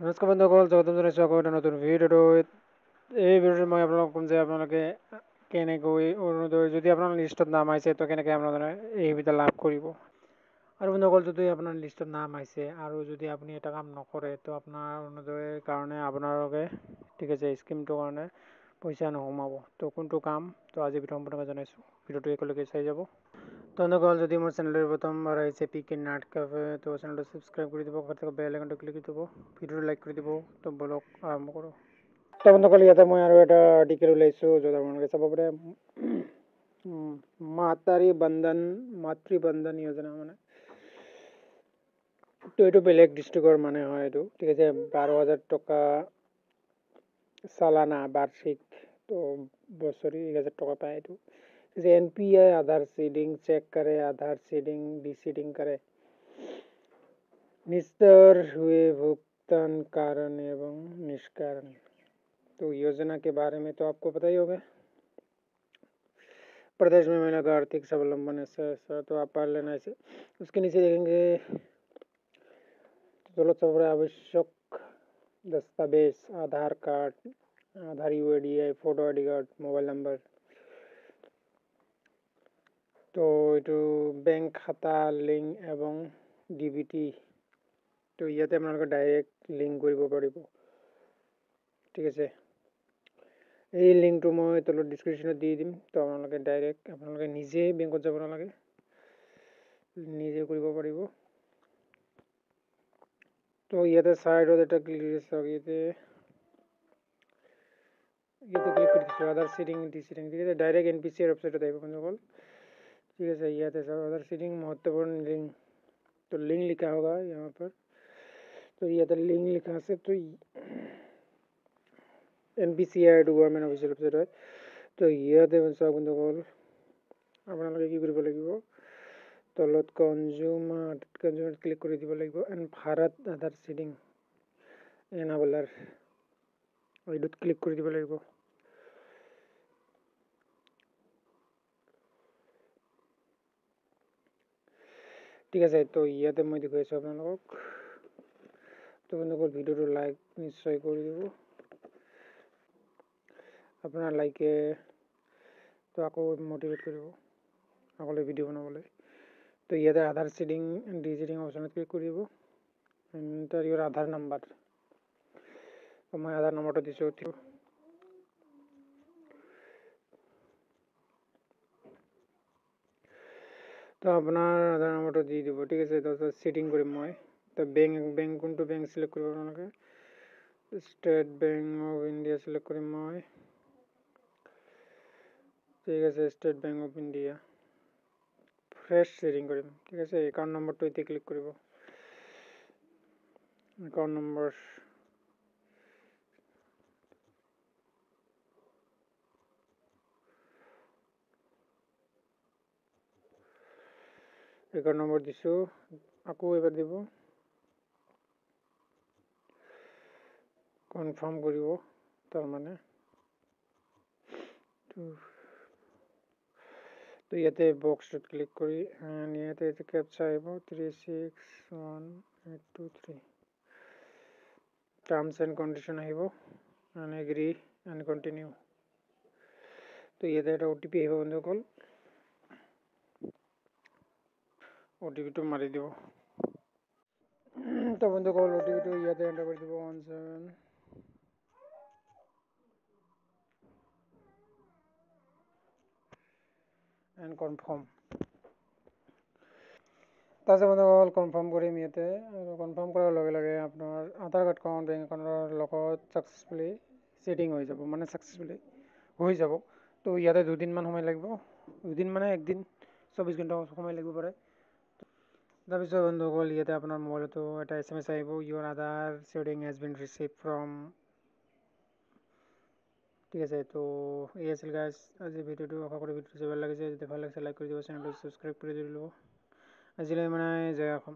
নমস্কাৰ বন্ধুসকল, স্বাগতম জনাইছোঁ আকৌ এটা নতুন ভিডিঅ'টোত। এই ভিডিঅ'টোত মই আপোনালোকক ক'ম যে আপোনালোকে কেনেকৈ অৰুণোদয় যদি আপোনাৰ লিষ্টত নাম আহিছে তো কেনেকৈ আপোনালোকে এই সুবিধা লাভ কৰিব। আৰু বন্ধুসকল, যদি আপোনাৰ লিষ্টত নাম আহিছে আৰু যদি আপুনি এটা কাম নকৰে তো আপোনাৰ অৰুণোদয়ৰ কাৰণে আপোনালোকে ঠিক আছে স্কিমটোৰ কাৰণে পইচা নোসোমাব। তো কোনটো কাম তো আজি প্ৰথমে জনাইছোঁ, ভিডিঅ'টো একেলগে চাই যাব। তো বন্ধুসকল, যদি মোৰ চেনেলৰ প্ৰথমবাৰ আহিছে পিকে নাট কেফে তো চেনেলটো ছাবস্ক্ৰাইব কৰি দিব, বেল আইকনটো ক্লিক কৰি দিব, ভিডিঅ'টো লাইক কৰি দিব। তো বলক আৰম্ভ কৰোঁ। তো বন্ধুসকল, ইয়াতে মই আৰু এটা আৰ্টিকেল ওলাইছোঁ য'ত আপোনালোকে চাব পাৰে মাতৃ বন্ধন যোজনা মানে। তো এইটো বেলেগ ডিষ্ট্ৰিক্টৰ মানে হয় এইটো, ঠিক আছে। 12,000 টকা सालाना वार्षिक तो बছৰি 1,000 টকা पाए तो जैसे एनपीआई आधार सीडिंग चेक करे, आधार सीडिंग डिसीडिंग करे, निस्तर हुए भुगतान कारण एवं निष्कारण। तो योजना के बारे में तो आपको पता ही होगा। प्रदेश में महिला का आर्थिक स्वावलंबन ऐसा तो आप पढ़ लेना ऐसे। उसके नीचे देखेंगे तो सब आवश्यक दस्तावेज Aadhaar card, Aadhaar UIDAI, photo ID card, mobile number. तो এইটো বেংক খাতা লিংক এবং ডিবিটি তো ইয়াতে আপোনালোকে ডাইৰেক্ট লিংক কৰিব পাৰিব, ঠিক আছে। এই লিংকটো মই তলত ডিছক্ৰিপশ্যনত দি দিম। তো আপোনালোকে ডাইৰেক্ট আপোনালোকে নিজে বেংকত যাব নালাগে, নিজে কৰিব পাৰিব। তো ইয়াতে সাইডত এটা ক্লিক চাওক, ইয়াতে ক্লিক কৰি দিছোঁ আধাৰ সিডিং ডিচিডিং, ঠিক আছে। ডাইৰেক্ট এনপিচিআৰ ৱেবছাইটত আহিব বন্ধুসকল, ঠিক है। ইয়াতে सब आधार सीडिंग महत्वपूर्ण लिंक, तो लिंक लिखा होगा यहाँ पर। तो ইয়াতে लिंक लिखा আছে, तो एनपिसिआर गवर्नमेंट ऑफिशियल वेबसाइट হয়। তো ইয়াতে চাওক বন্ধুসকল, আপোনালোকে কি কৰিব লাগিব, তলত কনজিউমাৰ ক্লিক কৰি দিব লাগিব এণ্ড ভাৰত আধাৰ সিডিং এনাবলাৰ এইটোত ক্লিক কৰি দিব লাগিব। ঠিক আছে, তো ইয়াতে মই দেখুৱাইছোঁ আপোনালোকক। তো বন্ধুসকল, ভিডিঅ'টো লাইক নিশ্চয় কৰি দিব। আপোনাৰ লাইকে তো আকৌ মটিভেট কৰিব আগলৈ ভিডিঅ' বনাবলৈ। তো ইয়াতে আধাৰ সিডিং ডিজিডিং অপশ্যনত ক্লিক কৰিব, এণ্টাৰ ইউৰ আধাৰ নাম্বাৰ। মই আধাৰ নম্বৰটো দিছোঁ, তো আপোনাৰ আধাৰ নম্বৰটো দি দিব, ঠিক আছে। তাৰপিছত ছেটিং কৰিম মই। তো বেংক কোনটো বেংক চিলেক্ট কৰিব আপোনালোকে, state bank of India select কৰিম মই, ঠিক আছে। State bank of India fresh setting কৰিম, ঠিক আছে। একাউণ্ট নম্বৰটো এতিয়া ক্লিক কৰিব, একাউণ্ট নম্বৰ দিছোঁ, আকৌ এবাৰ দিব, কনফাৰ্ম কৰিব তাৰমানে। তো ইয়াতে বক্সটোত ক্লিক কৰি ইয়াতে কেপচা আহিব 361823, টাৰ্মছ এণ্ড কণ্ডিশ্যন আহিব, এণ্ড এগ্ৰি এণ্ড কণ্টিনিউ। তো ইয়াতে এটা OTP আহিব বন্ধুসকল, OTPটো মাৰি দিব। তো বন্ধুসকল, OTPটো ইয়াতে এণ্টাৰ কৰি দিব 17 এণ্ড কনফাৰ্ম। তাৰপিছত বন্ধুসকল কনফাৰ্ম কৰিম ইয়াতে, আৰু কনফাৰ্ম কৰাৰ লগে লগে আপোনাৰ আধাৰ কাৰ্ডখন বেংক একাউণ্টৰ লগত ছাকচেছফুলি ছেটিং হৈ যাব, মানে ছাকচেছফুলি হৈ যাব। তো ইয়াতে দুদিনমান সময় লাগিব, দুদিন মানে একদিন 24 ঘণ্টা সময় লাগিব পাৰে। তাৰপিছত বন্ধুসকল ইয়াতে আপোনাৰ মোবাইলতো এটা SMS আহিব, your Aadhaar setting has been received from, ঠিক আছে। তো এই আছিল গাইজ আজি ভিডিঅ'টো। আশা কৰি ভিডিঅ'টো ভাল লাগিছে, যদি ভাল লাগিছে লাইক কৰি দিব, চেনেলটো ছাবস্ক্ৰাইব কৰি দিব। আজিলৈ মানে জয় অসম।